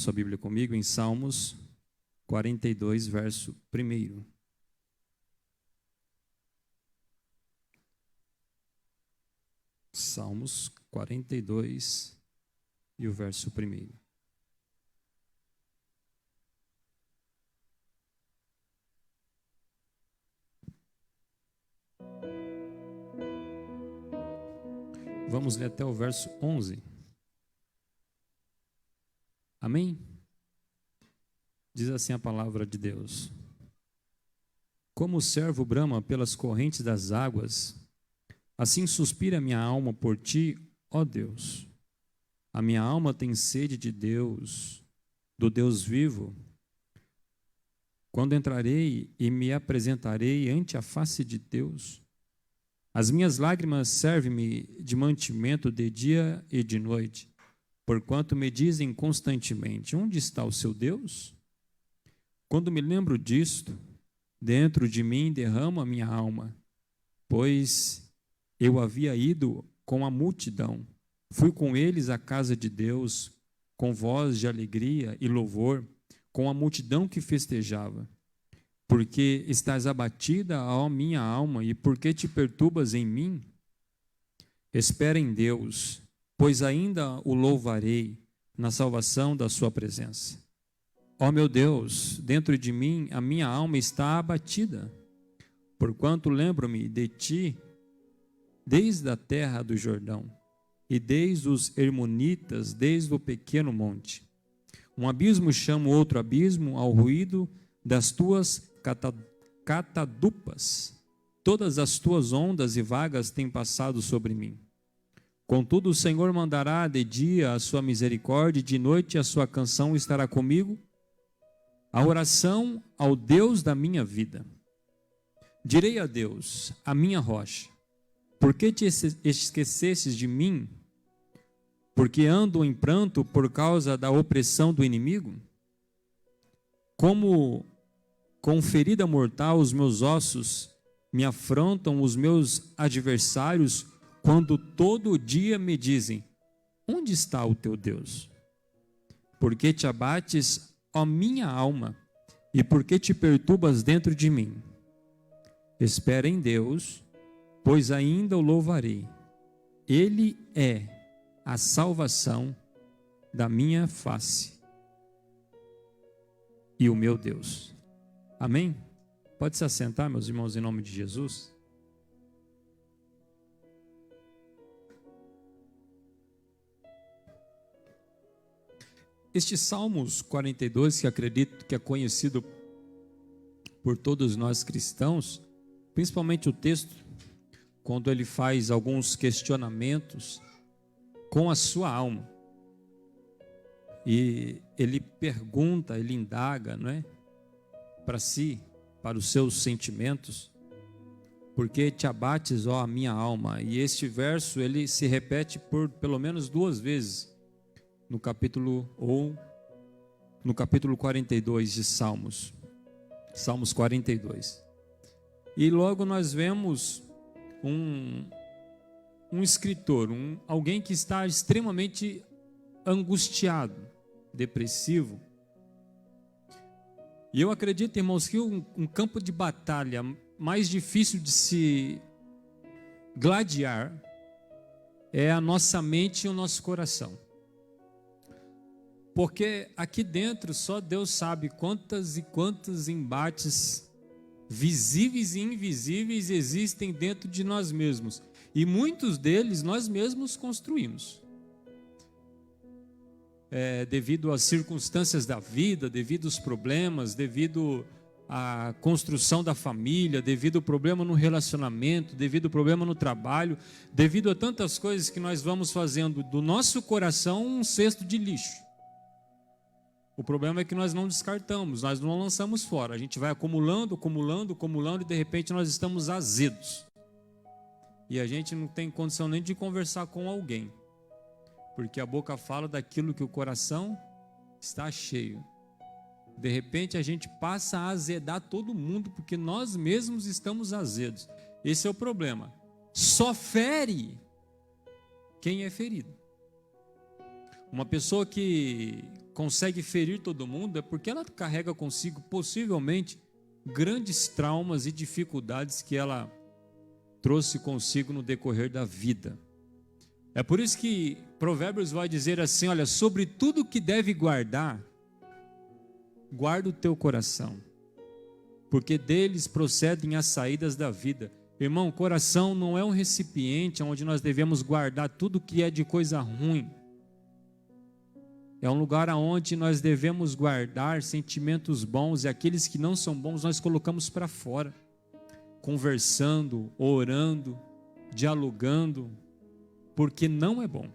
sua Bíblia comigo em Salmos 42, verso 1. Salmos 42 e o verso 1. Vamos ler até o verso 11. Amém? Diz assim a palavra de Deus: Como o servo brama pelas correntes das águas, assim suspira a minha alma por ti, ó Deus. A minha alma tem sede de Deus, do Deus vivo. Quando entrarei e me apresentarei ante a face de Deus, as minhas lágrimas servem-me de mantimento de dia e de noite, porquanto me dizem constantemente: onde está o seu Deus? Quando me lembro disto, dentro de mim derramo a minha alma, pois eu havia ido com a multidão, fui com eles à casa de Deus, com voz de alegria e louvor, com a multidão que festejava. Porque estás abatida, ó minha alma, e por que te perturbas em mim? Espera em Deus, pois ainda o louvarei na salvação da sua presença. Ó meu Deus, dentro de mim a minha alma está abatida, porquanto lembro-me de ti desde a terra do Jordão, e desde os Hermonitas, desde o pequeno monte. Um abismo chama outro abismo ao ruído das tuas catadupas. Todas as tuas ondas e vagas têm passado sobre mim. Contudo, o Senhor mandará de dia a sua misericórdia, e de noite a sua canção estará comigo, a oração ao Deus da minha vida. Direi a Deus, a minha rocha: por que te esquecestes de mim? Porque ando em pranto por causa da opressão do inimigo? Como com ferida mortal os meus ossos me afrontam os meus adversários, quando todo dia me dizem: onde está o teu Deus? Por que te abates, ó minha alma, e por que te perturbas dentro de mim? Espera em Deus, pois ainda o louvarei. Ele é a salvação da minha face e o meu Deus. Amém? Pode se assentar, meus irmãos, em nome de Jesus. Este Salmos 42, que acredito que é conhecido por todos nós cristãos, principalmente o texto, quando ele faz alguns questionamentos com a sua alma. E ele pergunta, ele indaga, não é? Para si, para os seus sentimentos: por que te abates, ó minha alma? E este verso ele se repete por pelo menos 2 vezes no capítulo 42 de Salmos, Salmos 42. E logo nós vemos um escritor, alguém que está extremamente angustiado, depressivo. E eu acredito, irmãos, que um campo de batalha mais difícil de se gladiar é a nossa mente e o nosso coração. Porque aqui dentro só Deus sabe quantas e quantos embates visíveis e invisíveis existem dentro de nós mesmos. E muitos deles nós mesmos construímos. Devido às circunstâncias da vida, devido aos problemas, devido à construção da família, devido ao problema no relacionamento, devido ao problema no trabalho, devido a tantas coisas que nós vamos fazendo do nosso coração um cesto de lixo. O problema é que nós não descartamos, nós não lançamos fora. A gente vai acumulando e de repente nós estamos azedos. E a gente não tem condição nem de conversar com alguém, porque a boca fala daquilo que o coração está cheio. De repente a gente passa a azedar todo mundo, porque nós mesmos estamos azedos. Esse é o problema. Só fere quem é ferido. Uma pessoa que consegue ferir todo mundo é porque ela carrega consigo, possivelmente, grandes traumas e dificuldades que ela trouxe consigo no decorrer da vida. É por isso que Provérbios vai dizer assim, olha, sobre tudo que deve guardar, guarda o teu coração, porque deles procedem as saídas da vida. Irmão, o coração não é um recipiente onde nós devemos guardar tudo que é de coisa ruim. É um lugar onde nós devemos guardar sentimentos bons, e aqueles que não são bons nós colocamos para fora, conversando, orando, dialogando, porque não é bom.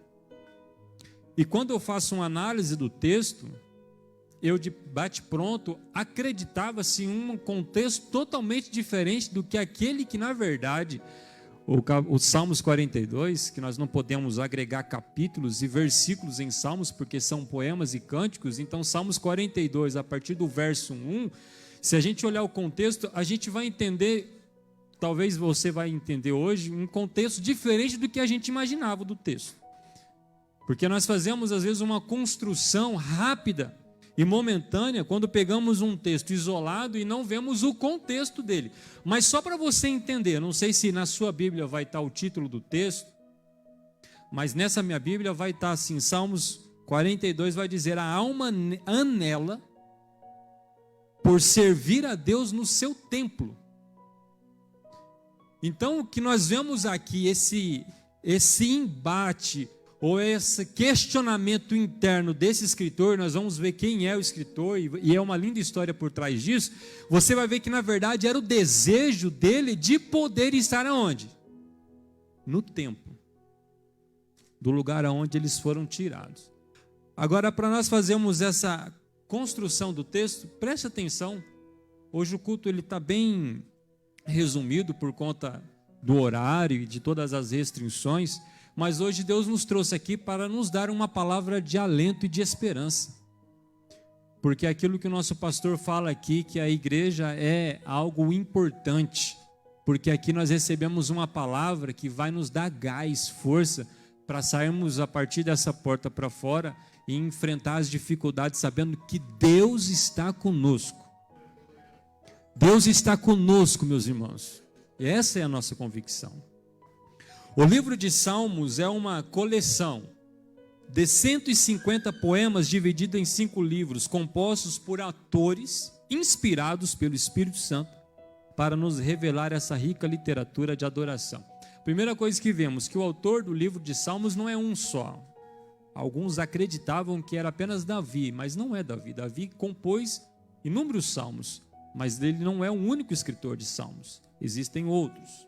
E quando eu faço uma análise do texto, eu de bate-pronto acreditava-se em um contexto totalmente diferente do que aquele que, na verdade, o Salmos 42, que nós não podemos agregar capítulos e versículos em Salmos, porque são poemas e cânticos. Então, Salmos 42, a partir do verso 1, se a gente olhar o contexto, a gente vai entender, talvez você vai entender hoje, um contexto diferente do que a gente imaginava do texto. Porque nós fazemos, às vezes, uma construção rápida e momentânea quando pegamos um texto isolado e não vemos o contexto dele. Mas só para você entender, não sei se na sua Bíblia vai estar o título do texto, mas nessa minha Bíblia vai estar assim, Salmos 42 vai dizer, a alma anela por servir a Deus no seu templo. Então o que nós vemos aqui, esse embate, ou esse questionamento interno desse escritor, nós vamos ver quem é o escritor, e é uma linda história por trás disso. Você vai ver que na verdade era o desejo dele de poder estar aonde? No templo, do lugar aonde eles foram tirados. Agora, para nós fazermos essa construção do texto, preste atenção, hoje o culto ele está bem resumido por conta do horário e de todas as restrições, mas hoje Deus nos trouxe aqui para nos dar uma palavra de alento e de esperança. Porque aquilo que o nosso pastor fala aqui, que a igreja é algo importante, porque aqui nós recebemos uma palavra que vai nos dar gás, força, para sairmos a partir dessa porta para fora e enfrentar as dificuldades, sabendo que Deus está conosco. Deus está conosco, meus irmãos. E essa é a nossa convicção. O livro de Salmos é uma coleção de 150 poemas dividido em 5 livros, compostos por autores inspirados pelo Espírito Santo para nos revelar essa rica literatura de adoração. Primeira coisa que vemos, que o autor do livro de Salmos não é um só. Alguns acreditavam que era apenas Davi, mas não é Davi. Davi compôs inúmeros salmos, mas ele não é o único escritor de salmos. Existem outros.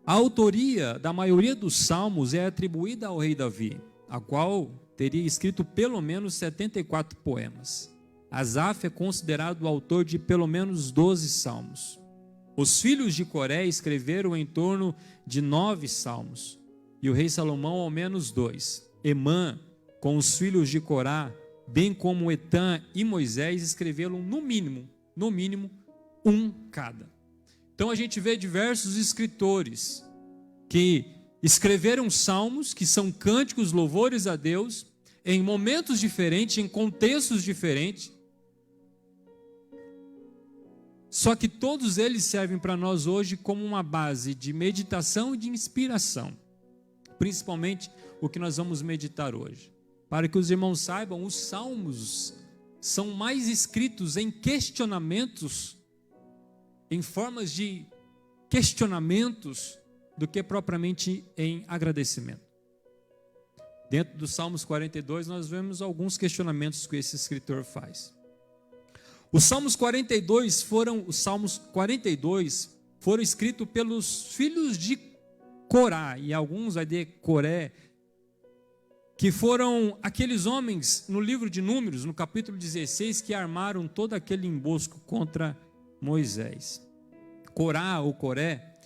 A autoria da maioria dos salmos é atribuída ao rei Davi, a qual teria escrito pelo menos 74 poemas. Asaf é considerado o autor de pelo menos 12 salmos. Os filhos de Coré escreveram em torno de 9 salmos, e o rei Salomão ao menos 2. Emã, com os filhos de Corá, bem como Etã e Moisés, escreveram no mínimo, um cada. Então a gente vê diversos escritores que escreveram salmos, que são cânticos, louvores a Deus, em momentos diferentes, em contextos diferentes. Só que todos eles servem para nós hoje como uma base de meditação e de inspiração. Principalmente o que nós vamos meditar hoje. Para que os irmãos saibam, os salmos são mais escritos em questionamentos, em formas de questionamentos, do que propriamente em agradecimento. Dentro do Salmos 42, nós vemos alguns questionamentos que esse escritor faz. Os Salmos 42 foram escritos pelos filhos de Corá, e alguns vai de Coré, que foram aqueles homens no livro de Números, no capítulo 16, que armaram todo aquele embosco contra Moisés. Corá ou Coré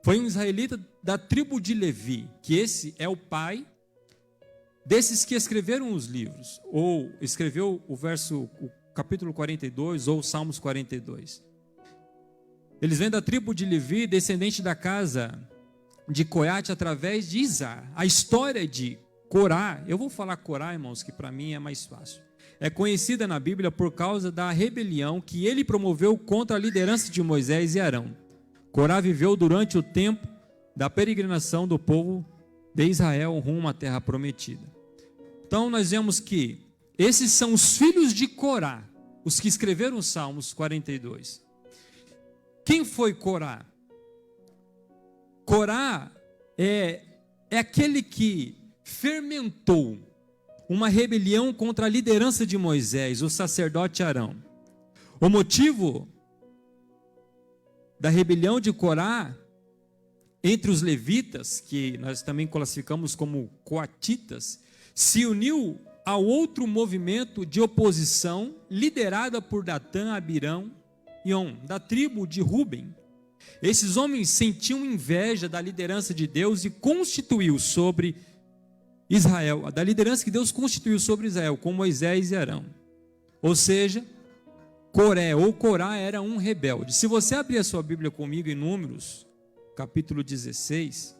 foi um israelita da tribo de Levi, que esse é o pai desses que escreveram os livros, ou escreveu o capítulo 42 ou Salmos 42. Eles vêm da tribo de Levi, descendente da casa de Coate através de Izar. A história de Corá, eu vou falar Corá, irmãos, que para mim é mais fácil. É conhecida na Bíblia por causa da rebelião que ele promoveu contra a liderança de Moisés e Arão. Corá viveu durante o tempo da peregrinação do povo de Israel rumo à terra prometida. Então nós vemos que esses são os filhos de Corá, os que escreveram os Salmos 42. Quem foi Corá? Corá é aquele que fermentou uma rebelião contra a liderança de Moisés, o sacerdote Arão. O motivo da rebelião de Corá entre os levitas, que nós também classificamos como coatitas, se uniu a outro movimento de oposição liderada por Datã, Abirão e On, da tribo de Ruben. Esses homens sentiam inveja da liderança de Deus e constituiu sobre Israel, da liderança que Deus constituiu sobre Israel, com Moisés e Arão. Ou seja, Coré ou Corá era um rebelde. Se você abrir a sua Bíblia comigo em Números, capítulo 16,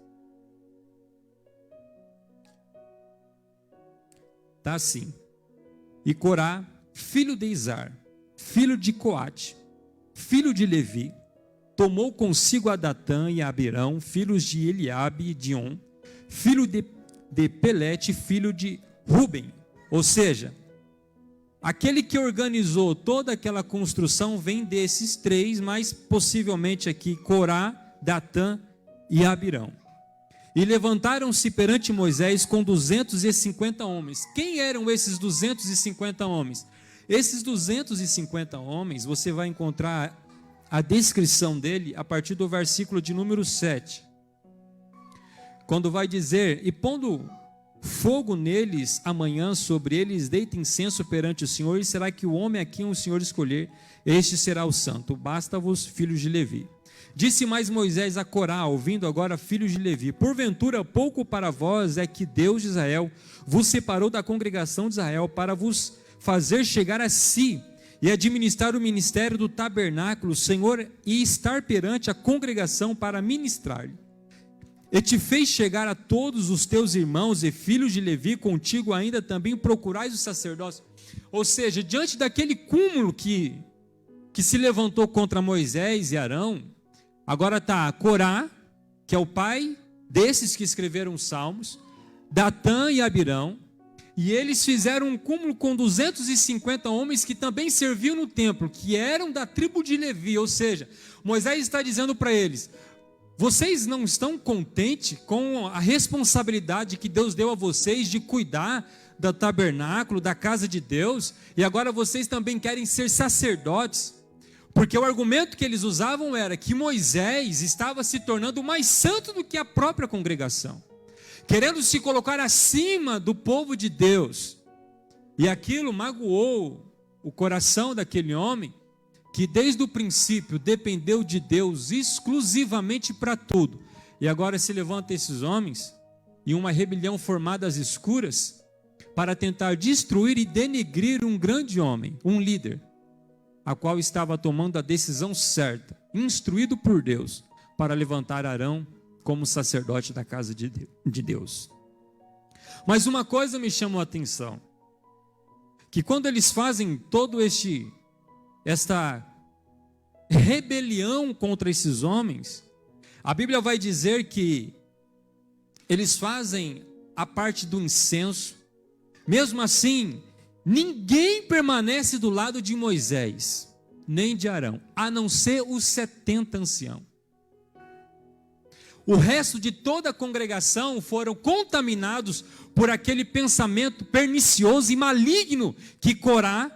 está assim: e Corá, filho de Izar, filho de Coate, filho de Levi, tomou consigo a Datã e a Abirão, filhos de Eliabe e de On, filho de Pelete, filho de Ruben. Ou seja, aquele que organizou toda aquela construção vem desses três, mas possivelmente aqui Corá, Datã e Abirão. E levantaram-se perante Moisés com 250 homens. Quem eram esses 250 homens? Esses 250 homens, você vai encontrar a descrição dele a partir do versículo de número 7. Quando vai dizer: e pondo fogo neles amanhã, sobre eles deita incenso perante o Senhor, e será que o homem a quem o Senhor escolher, este será o santo. Basta-vos, filhos de Levi. Disse mais Moisés a Corá, ouvindo agora, filhos de Levi: porventura pouco para vós é que Deus de Israel vos separou da congregação de Israel para vos fazer chegar a si e administrar o ministério do tabernáculo, Senhor, e estar perante a congregação para ministrar-lhe. E te fez chegar a todos os teus irmãos e filhos de Levi, contigo ainda também procurais o sacerdócio. Ou seja, diante daquele cúmulo que se levantou contra Moisés e Arão, agora está Corá, que é o pai desses que escreveram os Salmos, Datã e Abirão, e eles fizeram um cúmulo com 250 homens que também serviam no templo, que eram da tribo de Levi. Ou seja, Moisés está dizendo para eles: vocês não estão contentes com a responsabilidade que Deus deu a vocês de cuidar do tabernáculo, da casa de Deus, e agora vocês também querem ser sacerdotes? Porque o argumento que eles usavam era que Moisés estava se tornando mais santo do que a própria congregação, querendo se colocar acima do povo de Deus. E aquilo magoou o coração daquele homem, que desde o princípio dependeu de Deus exclusivamente para tudo. E agora se levanta esses homens em uma rebelião formada às escuras para tentar destruir e denegrir um grande homem, um líder, a qual estava tomando a decisão certa, instruído por Deus, para levantar Arão como sacerdote da casa de Deus. Mas uma coisa me chamou a atenção, que quando eles fazem todo esta rebelião contra esses homens, a Bíblia vai dizer que eles fazem a parte do incenso. Mesmo assim, ninguém permanece do lado de Moisés, nem de Arão, a não ser os 70 anciãos. O resto de toda a congregação foram contaminados por aquele pensamento pernicioso e maligno que Corá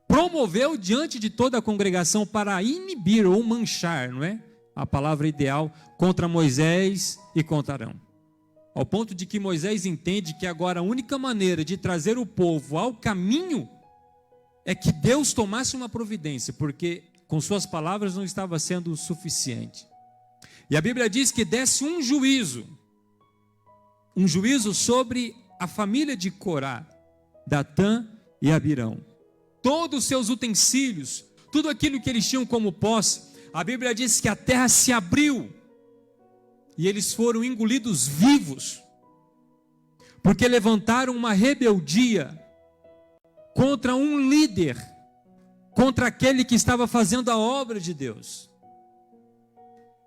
promoveu diante de toda a congregação para inibir ou manchar, não é? A palavra ideal, contra Moisés e contra Arão. Ao ponto de que Moisés entende que agora a única maneira de trazer o povo ao caminho é que Deus tomasse uma providência, porque com suas palavras não estava sendo o suficiente. E a Bíblia diz que desce um juízo sobre a família de Corá, Datã e Abirão. Todos os seus utensílios, tudo aquilo que eles tinham como posse, a Bíblia diz que a terra se abriu e eles foram engolidos vivos, porque levantaram uma rebeldia contra um líder, contra aquele que estava fazendo a obra de Deus.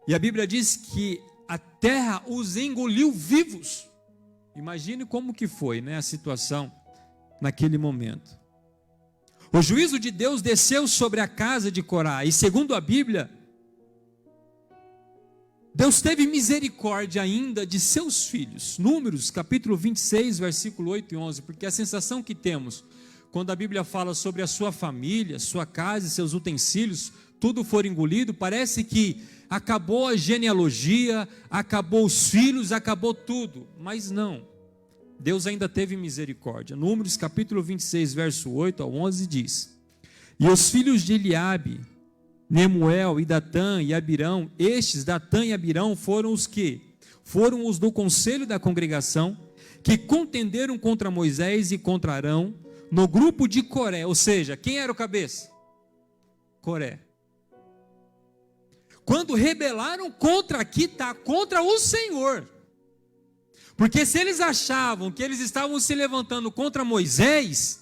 E a Bíblia diz que a terra os engoliu vivos. Imagine como que foi, né, a situação naquele momento. O juízo de Deus desceu sobre a casa de Corá, e segundo a Bíblia, Deus teve misericórdia ainda de seus filhos. Números, capítulo 26, versículo 8 e 11, porque a sensação que temos, quando a Bíblia fala sobre a sua família, sua casa e seus utensílios, tudo for engolido, parece que acabou a genealogia, acabou os filhos, acabou tudo, mas não. Deus ainda teve misericórdia. Números capítulo 26, verso 8 ao 11 diz: E os filhos de Eliabe, Nemuel e Datã e Abirão, estes, Datã e Abirão, foram os que? Foram os do conselho da congregação, que contenderam contra Moisés e contra Arão, no grupo de Coré. Ou seja, quem era o cabeça? Coré. Quando rebelaram contra, aqui está, contra o Senhor. Porque se eles achavam que eles estavam se levantando contra Moisés,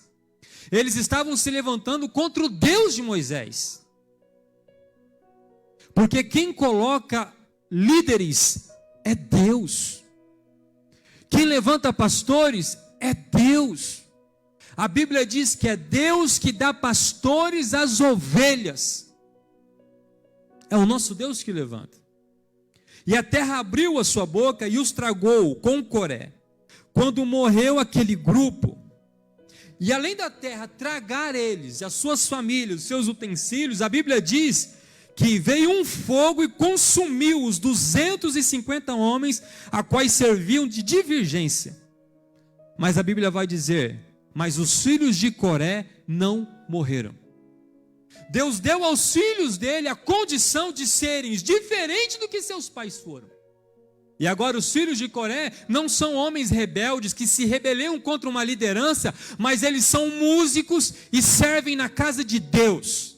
eles estavam se levantando contra o Deus de Moisés. Porque quem coloca líderes é Deus. Quem levanta pastores é Deus. A Bíblia diz que é Deus que dá pastores às ovelhas. É o nosso Deus que levanta. E a terra abriu a sua boca e os tragou com Coré. Quando morreu aquele grupo, e além da terra tragar eles, as suas famílias, os seus utensílios, a Bíblia diz que veio um fogo e consumiu os 250 homens, a quais serviam de divergência. Mas a Bíblia vai dizer: mas os filhos de Coré não morreram. Deus deu aos filhos dele a condição de serem diferentes do que seus pais foram. E agora os filhos de Coré não são homens rebeldes que se rebeliam contra uma liderança, mas eles são músicos e servem na casa de Deus.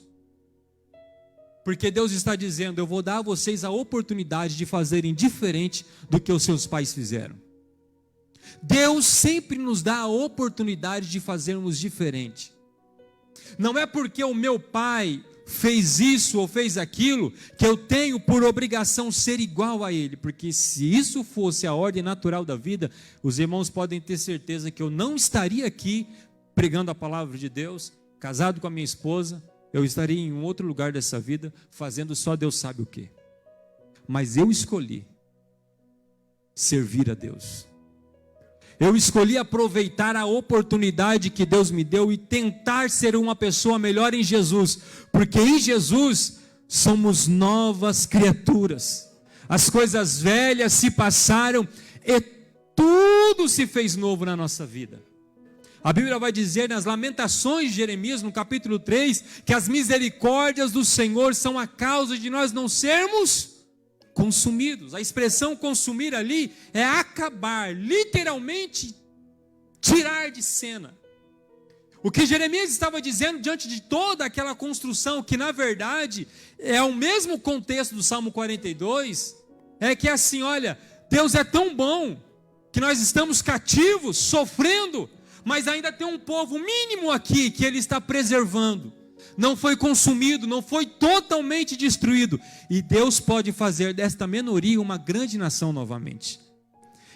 Porque Deus está dizendo: eu vou dar a vocês a oportunidade de fazerem diferente do que os seus pais fizeram. Deus sempre nos dá a oportunidade de fazermos diferente. Não é porque o meu pai fez isso ou fez aquilo que eu tenho por obrigação ser igual a ele, porque se isso fosse a ordem natural da vida, os irmãos podem ter certeza que eu não estaria aqui pregando a palavra de Deus, casado com a minha esposa, eu estaria em um outro lugar dessa vida, fazendo só Deus sabe o quê. Mas eu escolhi servir a Deus. Eu escolhi aproveitar a oportunidade que Deus me deu e tentar ser uma pessoa melhor em Jesus, porque em Jesus somos novas criaturas. As coisas velhas se passaram e tudo se fez novo na nossa vida. A Bíblia vai dizer nas Lamentações de Jeremias, no capítulo 3, que as misericórdias do Senhor são a causa de nós não sermos consumidos. A expressão consumir ali é acabar, literalmente tirar de cena. O que Jeremias estava dizendo diante de toda aquela construção, que na verdade é o mesmo contexto do Salmo 42, é que assim, olha, Deus é tão bom que nós estamos cativos, sofrendo, mas ainda tem um povo mínimo aqui que Ele está preservando. Não foi consumido, não foi totalmente destruído. E Deus pode fazer desta minoria uma grande nação novamente.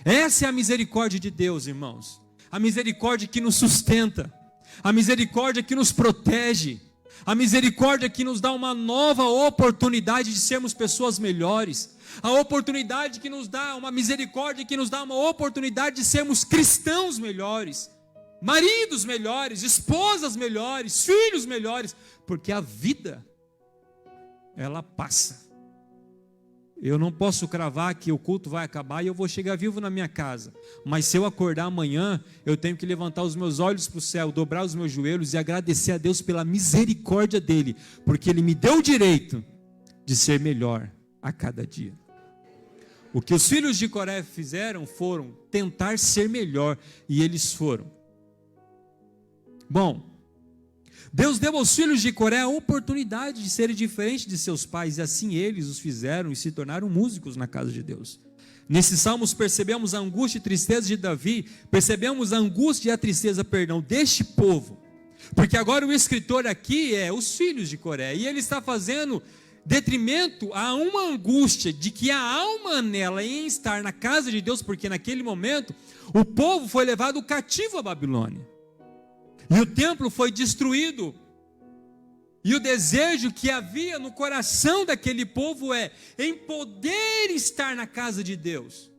Essa é a misericórdia de Deus, irmãos. A misericórdia que nos sustenta, a misericórdia que nos protege, a misericórdia que nos dá uma nova oportunidade de sermos pessoas melhores, a oportunidade que nos dá, uma misericórdia que nos dá uma oportunidade de sermos cristãos melhores, maridos melhores, esposas melhores, filhos melhores, porque a vida, ela passa. Eu não posso cravar que o culto vai acabar e eu vou chegar vivo na minha casa, mas se eu acordar amanhã, eu tenho que levantar os meus olhos para o céu, dobrar os meus joelhos e agradecer a Deus pela misericórdia dEle, porque Ele me deu o direito de ser melhor a cada dia. O que os filhos de Coré fizeram foram tentar ser melhor, e eles foram. Bom, Deus deu aos filhos de Coré a oportunidade de serem diferentes de seus pais, e assim eles os fizeram e se tornaram músicos na casa de Deus. Nesses salmos percebemos a angústia e tristeza de Davi, percebemos a angústia e a tristeza, deste povo. Porque agora o escritor aqui é os filhos de Coré, e ele está fazendo detrimento a uma angústia de que a alma nela em estar na casa de Deus, porque naquele momento o povo foi levado cativo à Babilônia, e o templo foi destruído. E o desejo que havia no coração daquele povo é em poder estar na casa de Deus,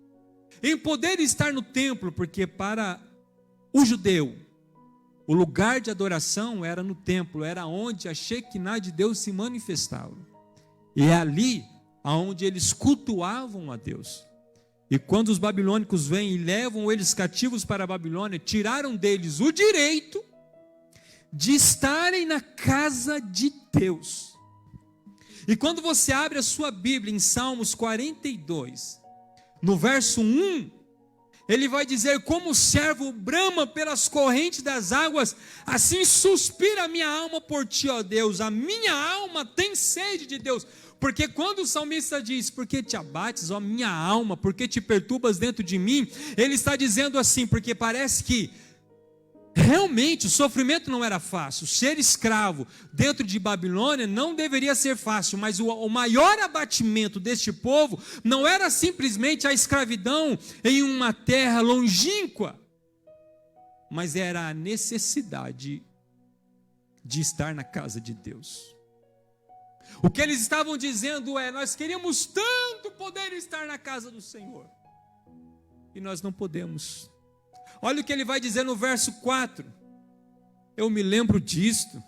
em poder estar no templo, porque para o judeu, o lugar de adoração era no templo, era onde a Shekinah de Deus se manifestava. E é ali onde eles cultuavam a Deus. E quando os babilônicos vêm e levam eles cativos para a Babilônia, tiraram deles o direito de estarem na casa de Deus. E quando você abre a sua Bíblia em Salmos 42, no verso 1, ele vai dizer: como o servo brama pelas correntes das águas, assim suspira a minha alma por ti, ó Deus. A minha alma tem sede de Deus. Porque quando o salmista diz: por que te abates, ó minha alma, por que te perturbas dentro de mim? Ele está dizendo assim, porque parece que realmente o sofrimento não era fácil. Ser escravo dentro de Babilônia não deveria ser fácil, mas o maior abatimento deste povo não era simplesmente a escravidão em uma terra longínqua, mas era a necessidade de estar na casa de Deus. O que eles estavam dizendo é: nós queríamos tanto poder estar na casa do Senhor, e nós não podemos. Olha o que ele vai dizer no verso 4. Eu me lembro disto.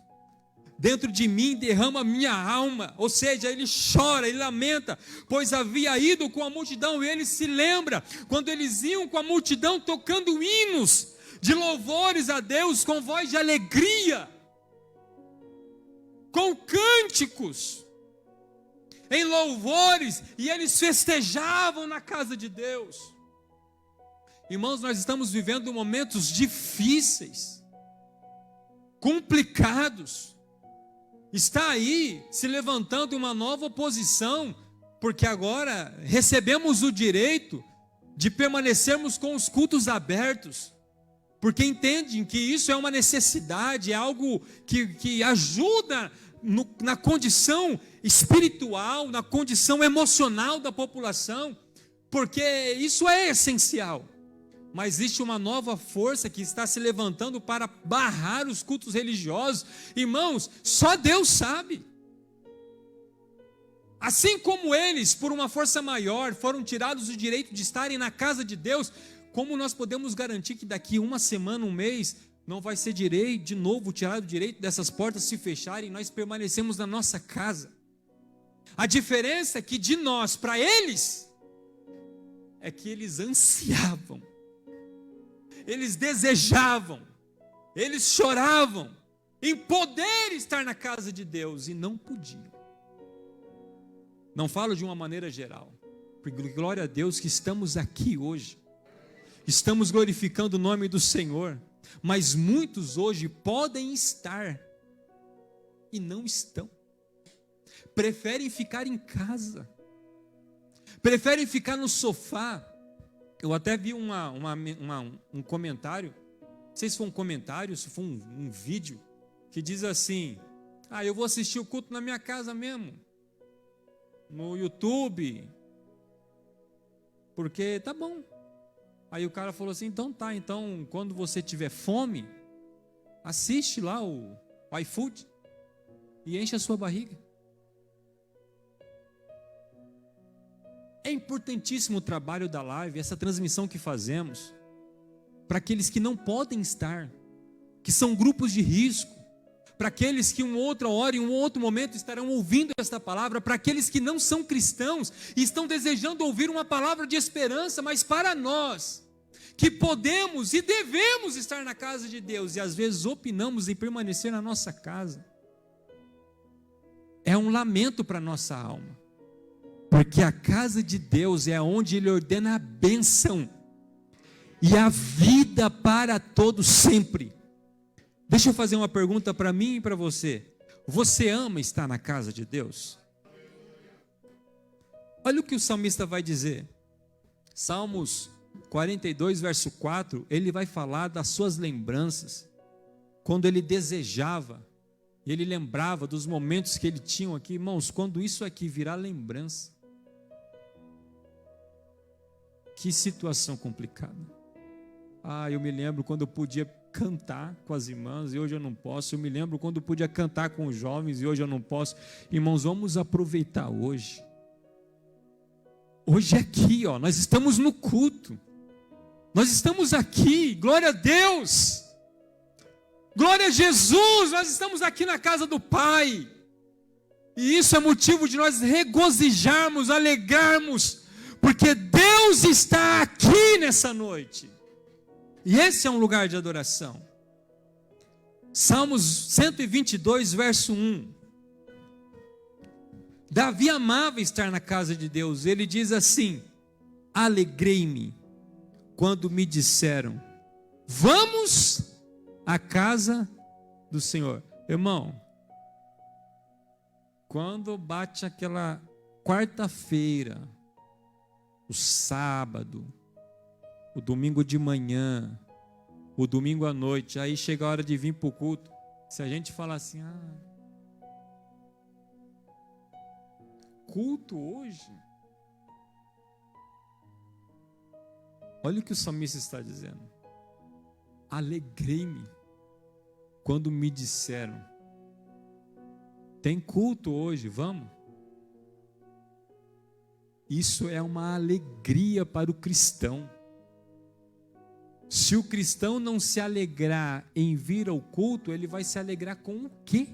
Dentro de mim derrama minha alma. Ou seja, ele chora, ele lamenta, pois havia ido com a multidão. E ele se lembra quando eles iam com a multidão tocando hinos de louvores a Deus, com voz de alegria, com cânticos, em louvores, e eles festejavam na casa de Deus. Irmãos, nós estamos vivendo momentos difíceis, complicados. Está aí se levantando uma nova oposição, porque agora recebemos o direito de permanecermos com os cultos abertos, porque entendem que isso é uma necessidade, é algo que ajuda na condição espiritual, na condição emocional da população, porque isso é essencial. Mas existe uma nova força que está se levantando para barrar os cultos religiosos. Irmãos, só Deus sabe. Assim como eles, por uma força maior, foram tirados o direito de estarem na casa de Deus, como nós podemos garantir que daqui uma semana, um mês, não vai ser direito, de novo, tirado o direito dessas portas se fecharem e nós permanecemos na nossa casa? A diferença é que de nós para eles, é que eles ansiavam, eles desejavam, eles choravam em poder estar na casa de Deus e não podiam. Não falo de uma maneira geral, porque glória a Deus que estamos aqui hoje, estamos glorificando o nome do Senhor, mas muitos hoje podem estar e não estão, preferem ficar em casa, preferem ficar no sofá. Eu até vi um comentário, não sei se foi um comentário, se foi um vídeo, que diz assim: eu vou assistir o culto na minha casa mesmo, no YouTube, porque tá bom. Aí o cara falou assim: então quando você tiver fome, assiste lá o iFood e enche a sua barriga. É importantíssimo o trabalho da live, essa transmissão que fazemos, para aqueles que não podem estar, que são grupos de risco, para aqueles que uma outra hora, em um outro momento estarão ouvindo esta palavra, para aqueles que não são cristãos e estão desejando ouvir uma palavra de esperança, mas para nós, que podemos e devemos estar na casa de Deus, e às vezes opinamos em permanecer na nossa casa, é um lamento para a nossa alma. Porque a casa de Deus é onde Ele ordena a bênção e a vida para todos sempre. Deixa eu fazer uma pergunta para mim e para você. Você ama estar na casa de Deus? Olha o que o salmista vai dizer. Salmos 42, verso 4, ele vai falar das suas lembranças, quando ele desejava, ele lembrava dos momentos que ele tinha aqui. Irmãos, quando isso aqui virar lembrança, que situação complicada. Eu me lembro quando eu podia cantar com as irmãs e hoje eu não posso. Eu me lembro quando eu podia cantar com os jovens e hoje eu não posso. Irmãos, vamos aproveitar hoje. Hoje é aqui, nós estamos no culto. Nós estamos aqui, glória a Deus. Glória a Jesus, nós estamos aqui na casa do Pai. E isso é motivo de nós regozijarmos, alegrarmos, porque Deus está aqui nessa noite. E esse é um lugar de adoração. Salmos 122, verso 1. Davi amava estar na casa de Deus. Ele diz assim: alegrei-me quando me disseram, vamos à casa do Senhor. Irmão, quando bate aquela quarta-feira, o sábado, o domingo de manhã, o domingo à noite, aí chega a hora de vir para o culto, se a gente falar assim, culto hoje? Olha o que o salmista está dizendo. Alegrei-me quando me disseram, tem culto hoje, vamos? Isso é uma alegria para o cristão. Se o cristão não se alegrar em vir ao culto, ele vai se alegrar com o quê?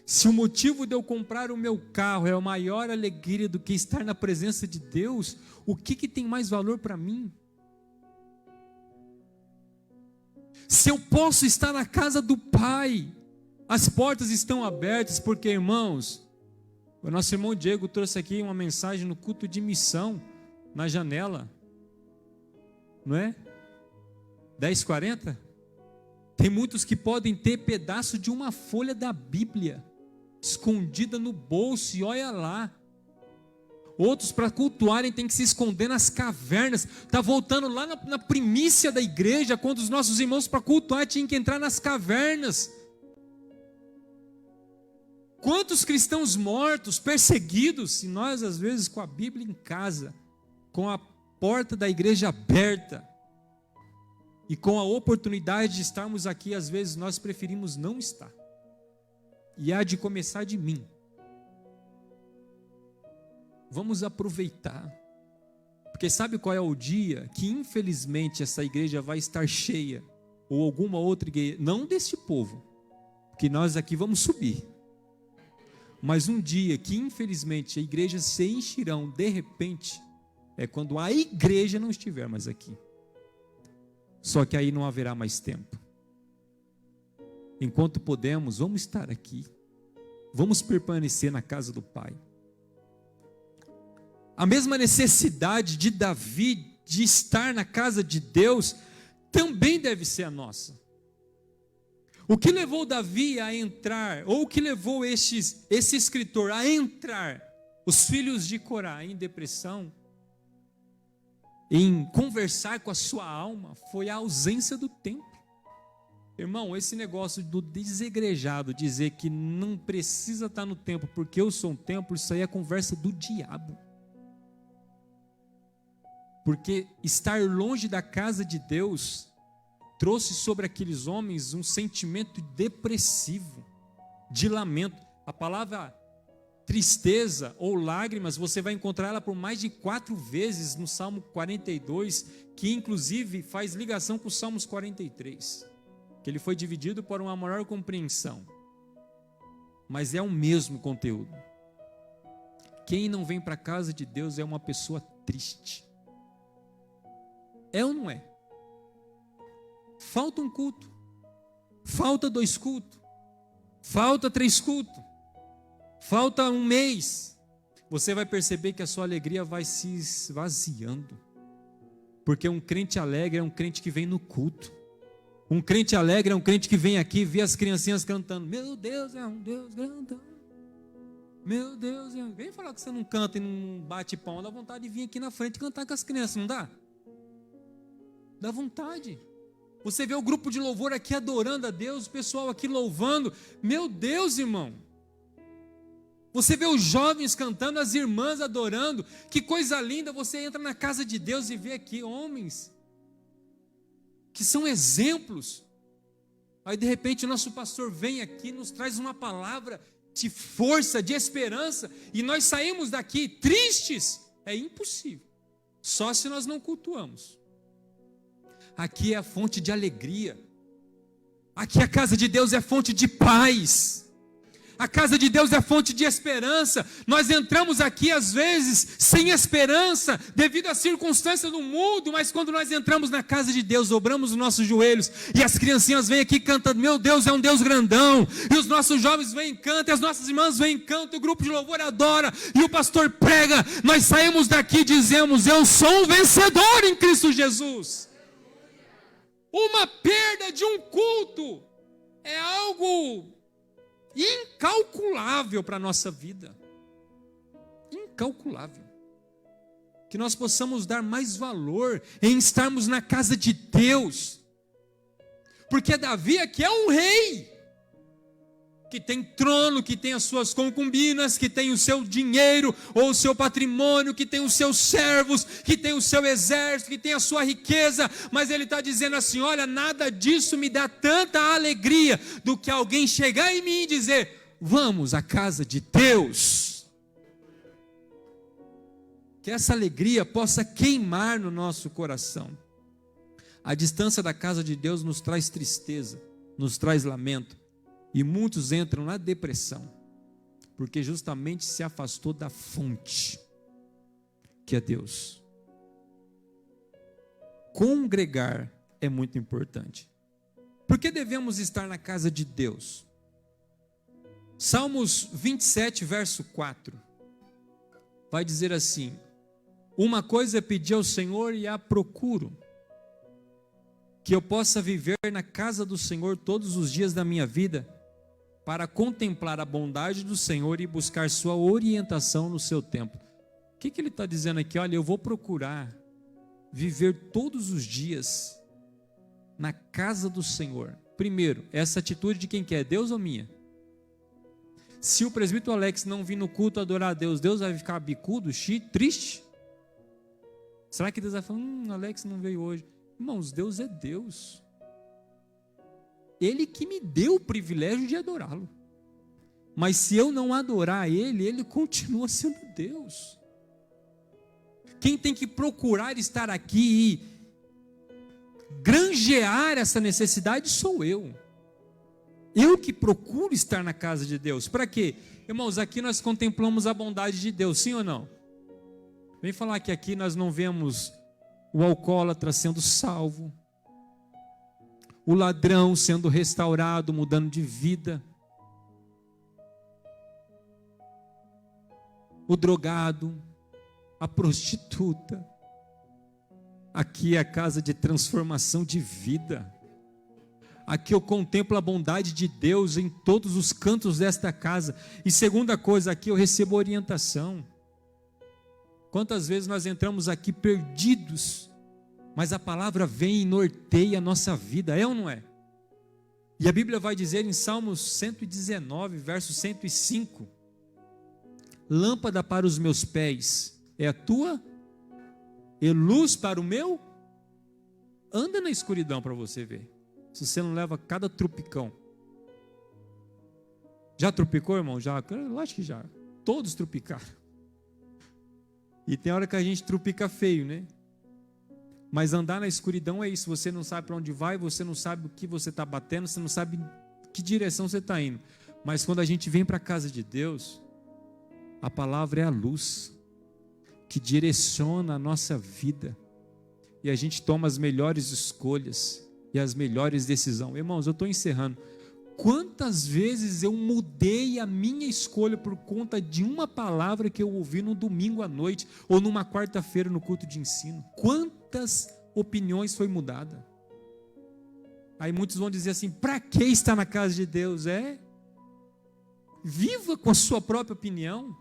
Se o motivo de eu comprar o meu carro é a maior alegria do que estar na presença de Deus, o que tem mais valor para mim? Se eu posso estar na casa do Pai, as portas estão abertas, porque, irmãos, o nosso irmão Diego trouxe aqui uma mensagem no culto de missão, na janela, não é? 10h40. Tem muitos que podem ter pedaço de uma folha da Bíblia escondida no bolso, e olha lá. Outros, para cultuarem, tem que se esconder nas cavernas. Está voltando lá na primícia da igreja, quando os nossos irmãos, para cultuar, tinham que entrar nas cavernas. Quantos cristãos mortos, perseguidos, e nós às vezes com a Bíblia em casa, com a porta da igreja aberta, e com a oportunidade de estarmos aqui, às vezes nós preferimos não estar. E há de começar de mim. Vamos aproveitar, porque sabe qual é o dia que infelizmente essa igreja vai estar cheia, ou alguma outra igreja, não desse povo, porque nós aqui vamos subir, mas um dia que infelizmente a igreja se encherão de repente, é quando a igreja não estiver mais aqui. Só que aí não haverá mais tempo. Enquanto podemos, vamos estar aqui, vamos permanecer na casa do Pai. A mesma necessidade de Davi de estar na casa de Deus também deve ser a nossa. O que levou Davi a entrar, ou o que levou esse escritor a entrar, os filhos de Corá, em depressão, em conversar com a sua alma, foi a ausência do templo. Irmão, esse negócio do desegrejado dizer que não precisa estar no templo porque eu sou um templo, isso aí é conversa do diabo. Porque estar longe da casa de Deus trouxe sobre aqueles homens um sentimento depressivo, de lamento. A palavra tristeza ou lágrimas, você vai encontrar ela por mais de 4 vezes no Salmo 42, que inclusive faz ligação com o Salmos 43, que ele foi dividido por uma maior compreensão, mas é o mesmo conteúdo. Quem não vem para a casa de Deus é uma pessoa triste. É ou não é? Falta um culto, falta 2 cultos, falta 3 cultos, falta um mês, você vai perceber que a sua alegria vai se esvaziando, porque um crente alegre é um crente que vem no culto, um crente alegre é um crente que vem aqui, vê as criancinhas cantando, meu Deus é um Deus grandão, Meu Deus, vem falar que você não canta e não bate pão, dá vontade de vir aqui na frente e cantar com as crianças, não dá? Dá vontade. Você vê o grupo de louvor aqui adorando a Deus, o pessoal aqui louvando. Meu Deus, irmão. Você vê os jovens cantando, as irmãs adorando. Que coisa linda, você entra na casa de Deus e vê aqui homens que são exemplos. Aí de repente o nosso pastor vem aqui, nos traz uma palavra de força, de esperança, e nós saímos daqui tristes. É impossível. Só se nós não cultuamos. Aqui é a fonte de alegria. Aqui a casa de Deus é fonte de paz. A casa de Deus é fonte de esperança. Nós entramos aqui às vezes sem esperança, devido às circunstâncias do mundo, mas quando nós entramos na casa de Deus, dobramos os nossos joelhos, e as criancinhas vêm aqui cantando, meu Deus é um Deus grandão, e os nossos jovens vêm e cantam, e as nossas irmãs vêm e cantam, o grupo de louvor adora, e o pastor prega, nós saímos daqui e dizemos, eu sou um vencedor em Cristo Jesus. Uma perda de um culto é algo incalculável para a nossa vida. Incalculável. Que nós possamos dar mais valor em estarmos na casa de Deus. Porque Davi aqui é um rei. Que tem trono, que tem as suas concubinas, que tem o seu dinheiro ou o seu patrimônio, que tem os seus servos, que tem o seu exército, que tem a sua riqueza, mas ele está dizendo assim, olha, nada disso me dá tanta alegria, do que alguém chegar em mim e dizer, vamos à casa de Deus. Que essa alegria possa queimar no nosso coração. A distância da casa de Deus nos traz tristeza, nos traz lamento. E muitos entram na depressão, porque justamente se afastou da fonte, que é Deus. Congregar é muito importante. Por que devemos estar na casa de Deus? Salmos 27, verso 4, vai dizer assim, uma coisa é pedir ao Senhor e a procuro, que eu possa viver na casa do Senhor todos os dias da minha vida, para contemplar a bondade do Senhor e buscar sua orientação no seu tempo. O que ele está dizendo aqui? Olha, eu vou procurar viver todos os dias na casa do Senhor. Primeiro, essa atitude de quem quer, Deus ou minha? Se o presbítero Alex não vir no culto adorar a Deus, Deus vai ficar bicudo, triste? Será que Deus vai falar, Alex não veio hoje? Irmãos, Deus é Deus. Ele que me deu o privilégio de adorá-lo. Mas se eu não adorar Ele, Ele continua sendo Deus. Quem tem que procurar estar aqui e granjear essa necessidade sou eu. Eu que procuro estar na casa de Deus. Para quê? Irmãos, aqui nós contemplamos a bondade de Deus, sim ou não? Vem falar que aqui nós não vemos o alcoólatra sendo salvo, o ladrão sendo restaurado, mudando de vida, o drogado, a prostituta. Aqui é a casa de transformação de vida. Aqui eu contemplo a bondade de Deus em todos os cantos desta casa. E segunda coisa, aqui eu recebo orientação. Quantas vezes nós entramos aqui perdidos, mas a palavra vem e norteia a nossa vida, é ou não é? E a Bíblia vai dizer em Salmos 119, verso 105, lâmpada para os meus pés é a tua, e luz para o meu, anda na escuridão para você ver, se você não leva cada trupicão. Já trupicou, irmão? Já? Eu acho que já, todos trupicaram. E tem hora que a gente trupica feio, né? Mas andar na escuridão é isso, você não sabe para onde vai, você não sabe o que você está batendo, você não sabe que direção você está indo. Mas quando a gente vem para a casa de Deus, a palavra é a luz, que direciona a nossa vida, e a gente toma as melhores escolhas, e as melhores decisões. Irmãos, eu estou encerrando. Quantas vezes eu mudei a minha escolha por conta de uma palavra que eu ouvi no domingo à noite, ou numa quarta-feira no culto de ensino? Quantas opiniões foi mudada? Aí muitos vão dizer assim, para que estar na casa de Deus? viva com a sua própria opinião,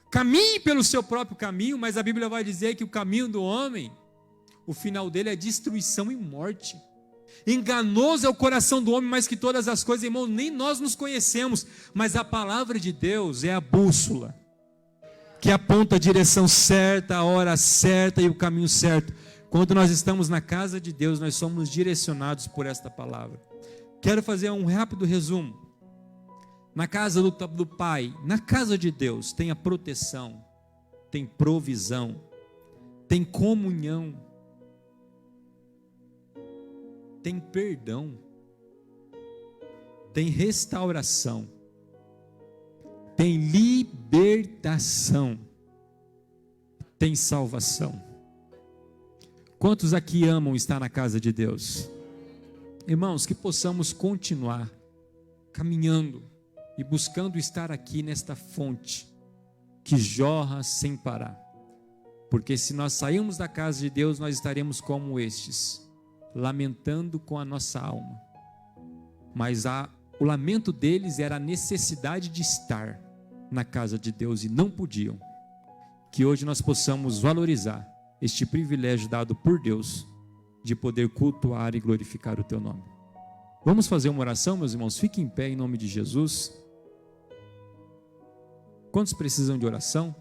caminhe pelo seu próprio caminho, mas a Bíblia vai dizer que o caminho do homem, o final dele é destruição e morte. Enganoso é o coração do homem mais que todas as coisas, irmão, nem nós nos conhecemos, mas a palavra de Deus é a bússola, que aponta a direção certa, a hora certa e o caminho certo. Quando nós estamos na casa de Deus, nós somos direcionados por esta palavra. Quero fazer um rápido resumo. Na casa do Pai, na casa de Deus, tem a proteção, tem provisão, tem comunhão, tem perdão, tem restauração, tem libertação, tem salvação. Quantos aqui amam estar na casa de Deus? Irmãos, que possamos continuar caminhando e buscando estar aqui nesta fonte que jorra sem parar. Porque se nós sairmos da casa de Deus, nós estaremos como estes, lamentando com a nossa alma. Mas o lamento deles era a necessidade de estar na casa de Deus e não podiam. Que hoje nós possamos valorizar este privilégio dado por Deus de poder cultuar e glorificar o teu nome. Vamos fazer uma oração, meus irmãos? Fiquem em pé em nome de Jesus. Quantos precisam de oração?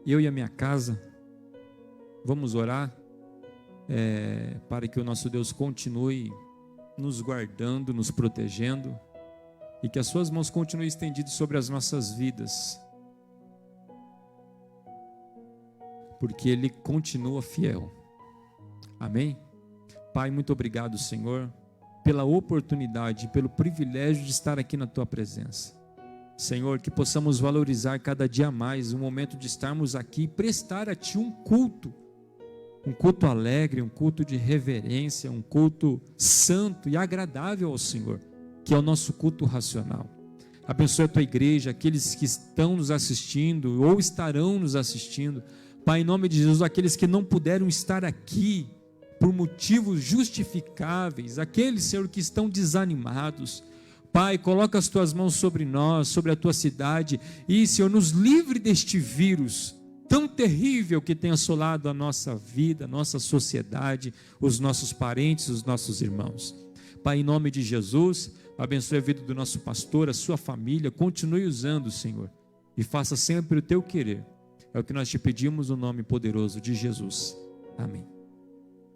Eu e a minha casa vamos orar para que o nosso Deus continue nos guardando, nos protegendo e que as suas mãos continuem estendidas sobre as nossas vidas, porque Ele continua fiel. Amém? Pai, muito obrigado, Senhor, pela oportunidade, pelo privilégio de estar aqui na Tua presença. Senhor, que possamos valorizar cada dia mais o momento de estarmos aqui e prestar a Ti um culto alegre, um culto de reverência, um culto santo e agradável ao Senhor, que é o nosso culto racional. Abençoe a Tua igreja, aqueles que estão nos assistindo ou estarão nos assistindo. Pai, em nome de Jesus, aqueles que não puderam estar aqui por motivos justificáveis, aqueles, Senhor, que estão desanimados, Pai, coloca as Tuas mãos sobre nós, sobre a Tua cidade, e, Senhor, nos livre deste vírus tão terrível que tem assolado a nossa vida, a nossa sociedade, os nossos parentes, os nossos irmãos. Pai, em nome de Jesus, abençoe a vida do nosso pastor, a sua família, continue usando, Senhor, e faça sempre o Teu querer. É o que nós te pedimos no nome poderoso de Jesus. Amém.